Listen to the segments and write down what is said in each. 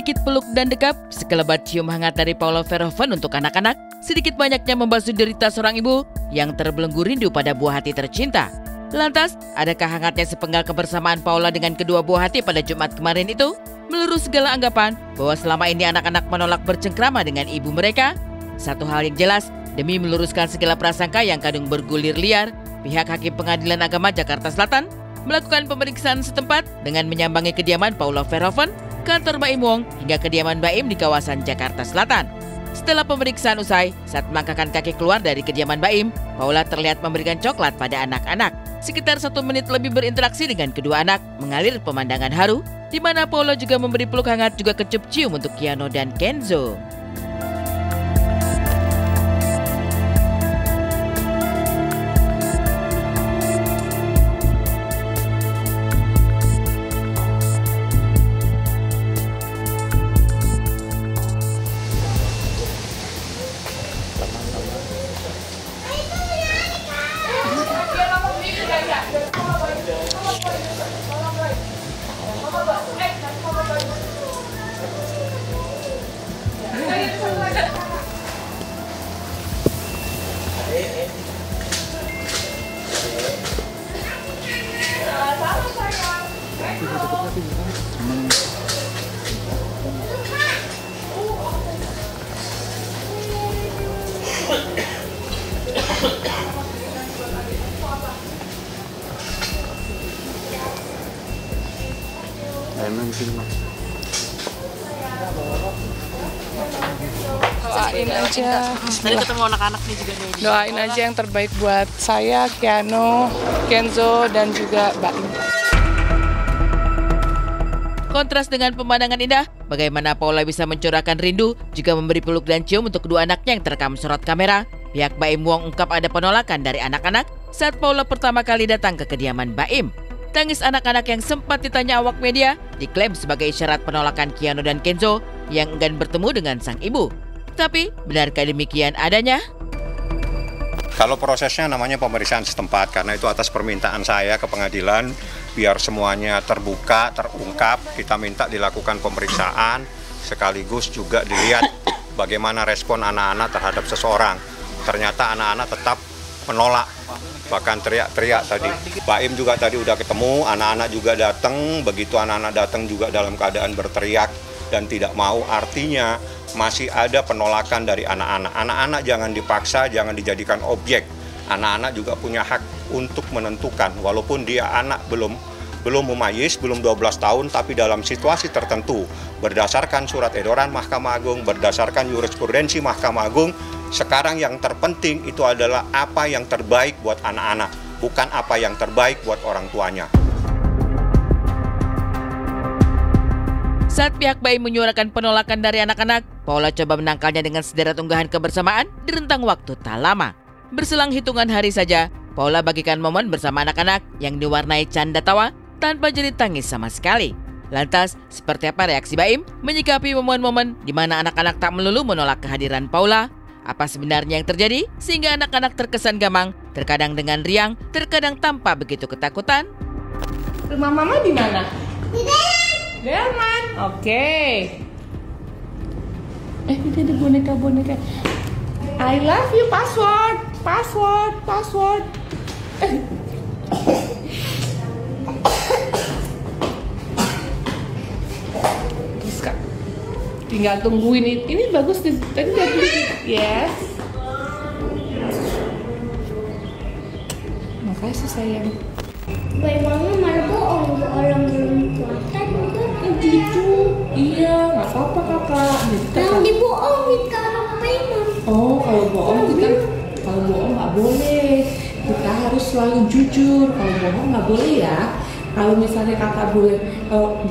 Sedikit peluk dan dekap, sekelebat cium hangat dari Paula Verhoeven untuk anak-anak, sedikit banyaknya membasuh derita seorang ibu yang terbelenggu rindu pada buah hati tercinta. Lantas, adakah hangatnya sepenggal kebersamaan Paula dengan kedua buah hati pada Jumat kemarin itu? Melurus segala anggapan bahwa selama ini anak-anak menolak bercengkrama dengan ibu mereka. Satu hal yang jelas, demi meluruskan segala prasangka yang kadung bergulir liar, pihak Hakim Pengadilan Agama Jakarta Selatan melakukan pemeriksaan setempat dengan menyambangi kediaman Paula Verhoeven, kantor Baim Wong, hingga kediaman Baim di kawasan Jakarta Selatan. Setelah pemeriksaan usai, saat melangkahkan kaki keluar dari kediaman Baim, Paula terlihat memberikan coklat pada anak-anak. Sekitar 1 menit lebih berinteraksi dengan kedua anak, mengalir pemandangan haru, di mana Paula juga memberi peluk hangat juga kecup cium untuk Keanu dan Kenzo. Doain aja. Tadi ketemu anak-anak nih juga nih. Doain aja yang terbaik buat saya, Keanu, Kenzo, dan juga Baim. Kontras dengan pemandangan indah, bagaimana Paula bisa mencurahkan rindu juga memberi peluk dan cium untuk kedua anaknya yang terekam sorot kamera. Pihak Baim Wong ungkap ada penolakan dari anak-anak saat Paula pertama kali datang ke kediaman Baim. Tangis anak-anak yang sempat ditanya awak media diklaim sebagai isyarat penolakan Keanu dan Kenzo yang enggan bertemu dengan sang ibu. Tapi, benarkah demikian adanya? Kalau prosesnya namanya pemeriksaan setempat, karena itu atas permintaan saya ke pengadilan, biar semuanya terbuka, terungkap, kita minta dilakukan pemeriksaan, sekaligus juga dilihat bagaimana respon anak-anak terhadap seseorang. Ternyata anak-anak tetap menolak, bahkan teriak-teriak tadi. Baim juga tadi udah ketemu, anak-anak juga datang, begitu anak-anak datang juga dalam keadaan berteriak dan tidak mau, artinya masih ada penolakan dari anak-anak. Anak-anak jangan dipaksa, jangan dijadikan objek. Anak-anak juga punya hak untuk menentukan, walaupun dia anak belum mumayyiz, belum 12 tahun, tapi dalam situasi tertentu, berdasarkan surat edaran Mahkamah Agung, berdasarkan jurisprudensi Mahkamah Agung, sekarang yang terpenting itu adalah apa yang terbaik buat anak-anak, bukan apa yang terbaik buat orang tuanya. Saat pihak Baim menyuarakan penolakan dari anak-anak, Paula coba menangkalnya dengan sederet unggahan kebersamaan di rentang waktu tak lama. Berselang hitungan hari saja, Paula bagikan momen bersama anak-anak yang diwarnai canda tawa tanpa jerit tangis sama sekali. Lantas, seperti apa reaksi Baim menyikapi momen-momen di mana anak-anak tak melulu menolak kehadiran Paula? Apa sebenarnya yang terjadi sehingga anak-anak terkesan gamang, terkadang dengan riang, terkadang tanpa begitu ketakutan? Rumah Mama di mana? Di dalam. Oke. Ini ada boneka-boneka. I love you, password. Terus Kak, tinggal tungguin ini bagus nih. Tadi udah beli. Yes. Makasih sayang. Bagaimana malah bohong orang belum puasa juga gitu. Iya, nggak apa-apa kakak. Yang dibohongin kalau memang. Oh, kalau bohong nggak boleh. Kita harus selalu jujur. Kalau bohong nggak boleh ya. Kalau misalnya kakak boleh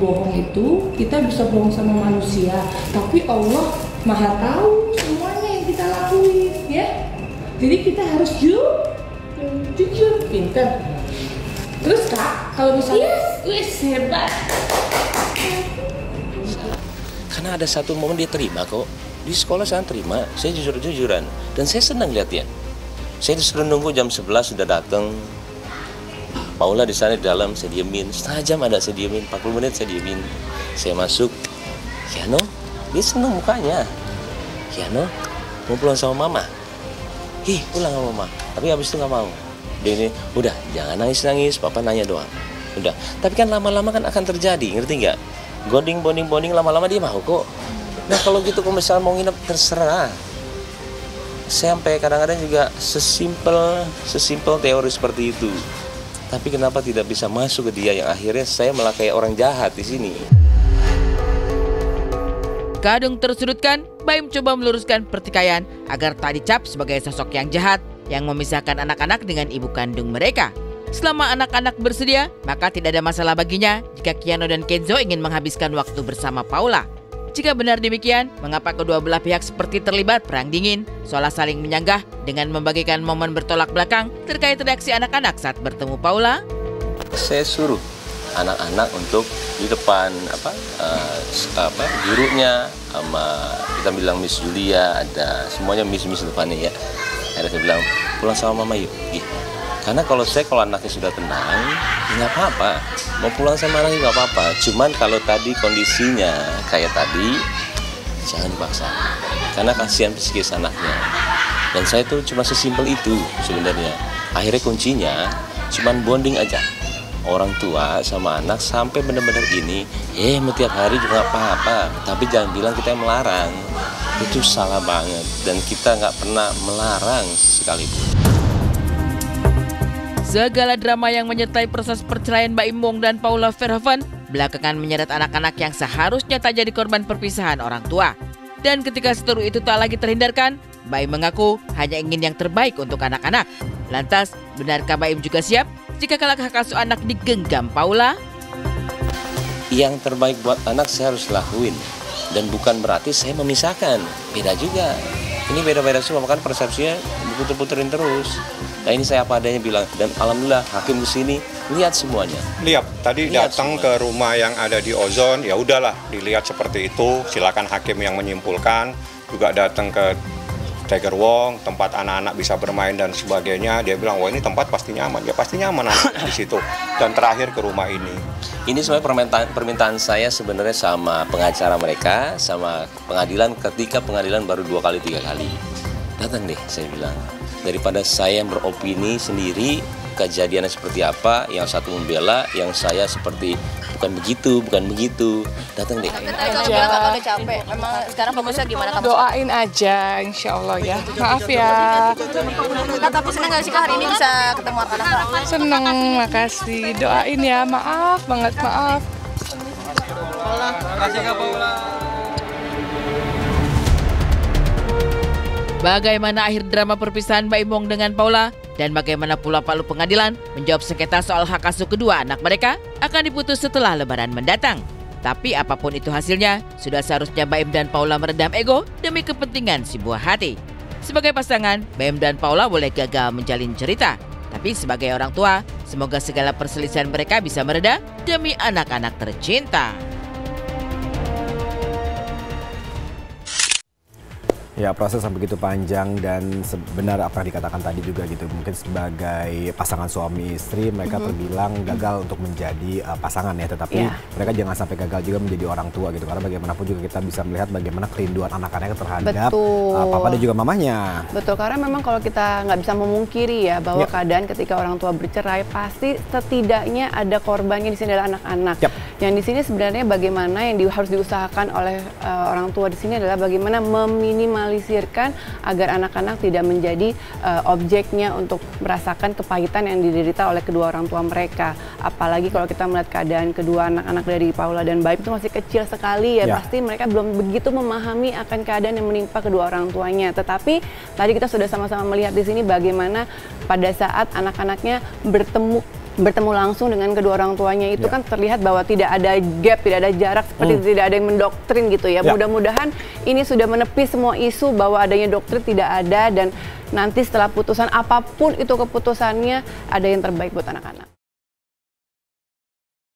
bohong itu, kita bisa bohong sama manusia. Tapi Allah Maha tahu semuanya yang kita lakuin, ya. Jadi kita harus jujur, pinter. Terus Kak, kalau misalnya hebat. Karena ada satu momen dia terima kok. Di sekolah saya terima, saya jujur-jujuran. Dan saya senang lihatnya. Saya disuruh nunggu jam 11 sudah datang. Paula di sana di dalam, saya diemin. Setengah jam ada saya diemin, 40 menit saya diemin. Saya masuk, Kiano, dia seneng mukanya. Kiano, mau pulang sama mama? Ih, pulang sama mama. Tapi habis itu nggak mau. Dia ini, udah jangan nangis-nangis, papa nanya doang. Udah, tapi kan lama-lama kan akan terjadi, ngerti nggak? Bonding lama-lama dia mau kok. Nah kalau gitu kalau misalnya mau nginep terserah. Sampai kadang-kadang juga sesimpel teori seperti itu. Tapi kenapa tidak bisa masuk ke dia yang akhirnya saya malah kayak orang jahat di sini. Kadung tersudutkan, Baim coba meluruskan pertikaian agar tak dicap sebagai sosok yang jahat yang memisahkan anak-anak dengan ibu kandung mereka. Selama anak-anak bersedia, maka tidak ada masalah baginya jika Kiano dan Kenzo ingin menghabiskan waktu bersama Paula. Jika benar demikian, mengapa kedua belah pihak seperti terlibat perang dingin, seolah saling menyanggah dengan membagikan momen bertolak belakang terkait reaksi anak-anak saat bertemu Paula? Saya suruh anak-anak untuk di depan gurunya sama kita bilang Miss Julia, ada semuanya Miss depannya ya. Akhirnya saya bilang pulang sama mama yuk. Karena kalau anaknya sudah tenang, nggak apa-apa. Mau pulang sama anaknya nggak apa-apa. Cuman kalau tadi kondisinya kayak tadi, jangan dipaksa. Karena kasihan psikis anaknya. Dan saya tuh cuma sesimpel itu sebenarnya. Akhirnya kuncinya cuman bonding aja. Orang tua sama anak sampai benar-benar ini, mau tiap hari juga nggak apa-apa. Tapi jangan bilang kita yang melarang. Itu salah banget. Dan kita nggak pernah melarang sekalipun. Segala drama yang menyertai proses perceraian Baim Wong dan Paula Verhoeven belakangan menyeret anak-anak yang seharusnya tak jadi korban perpisahan orang tua. Dan ketika seteru itu tak lagi terhindarkan, Baim mengaku hanya ingin yang terbaik untuk anak-anak. Lantas, benarkah Baim juga siap jika kelak hak asuh anak digenggam Paula? Yang terbaik buat anak saya harus lakuin. Dan bukan berarti saya memisahkan. Beda juga. Ini beda-beda semua, makanya persepsinya diputer-puterin terus. Nah ini saya apa adanya bilang, dan alhamdulillah hakim kesini lihat semuanya. Lihat, tadi datang ke rumah yang ada di Ozon, ya udahlah dilihat seperti itu, silakan hakim yang menyimpulkan. Juga datang ke Tiger Wong, tempat anak-anak bisa bermain dan sebagainya. Dia bilang, wah ini tempat pasti nyaman, ya pasti nyaman anak di situ. Dan terakhir ke rumah ini. Ini sebenarnya permintaan saya sebenarnya sama pengacara mereka, sama pengadilan ketika pengadilan baru 2 kali 3 kali. Datang deh, saya bilang. Daripada saya yang beropini sendiri, kejadiannya seperti apa, yang satu membela, yang saya seperti bukan begitu. Datang deh. Kamu bilang kakak udah capek. Memang sekarang fokusnya gimana kamu? Doain aja, insya Allah ya. Maaf ya. Nah, tapi senang gak sih Kak hari ini bisa ketemu anak-anak? Seneng, makasih. Doain ya, maaf banget, maaf. Bagaimana akhir drama perpisahan Baim Wong dengan Paula? Dan bagaimana pula Palu Pengadilan menjawab sengketa soal hak asuh kedua anak mereka akan diputus setelah Lebaran mendatang. Tapi apapun itu hasilnya, sudah seharusnya Baim dan Paula meredam ego demi kepentingan si buah hati. Sebagai pasangan, Baim dan Paula boleh gagal menjalin cerita. Tapi sebagai orang tua, semoga segala perselisihan mereka bisa mereda demi anak-anak tercinta. Ya, proses yang begitu panjang dan sebenar apa yang dikatakan tadi juga gitu. Mungkin sebagai pasangan suami istri mereka terbilang gagal untuk menjadi pasangan ya. Tetapi mereka jangan sampai gagal juga menjadi orang tua gitu. Karena bagaimanapun juga kita bisa melihat bagaimana kerinduan anak-anaknya terhadap papa dan juga mamanya. Betul, karena memang kalau kita nggak bisa memungkiri ya bahwa keadaan ketika orang tua bercerai pasti setidaknya ada korbannya di sini adalah anak-anak. Yang di sini sebenarnya bagaimana yang harus diusahakan oleh orang tua di sini adalah bagaimana meminimalisirkan agar anak-anak tidak menjadi objeknya untuk merasakan kepahitan yang diderita oleh kedua orang tua mereka. Apalagi kalau kita melihat keadaan kedua anak-anak dari Paula dan Baim itu masih kecil sekali ya, pasti mereka belum begitu memahami akan keadaan yang menimpa kedua orang tuanya. Tetapi tadi kita sudah sama-sama melihat di sini bagaimana pada saat anak-anaknya bertemu langsung dengan kedua orang tuanya itu kan terlihat bahwa tidak ada gap, tidak ada jarak, seperti tidak ada yang mendoktrin gitu ya. Mudah-mudahan ini sudah menepis semua isu bahwa adanya doktrin tidak ada, dan nanti setelah putusan apapun itu keputusannya ada yang terbaik buat anak-anak.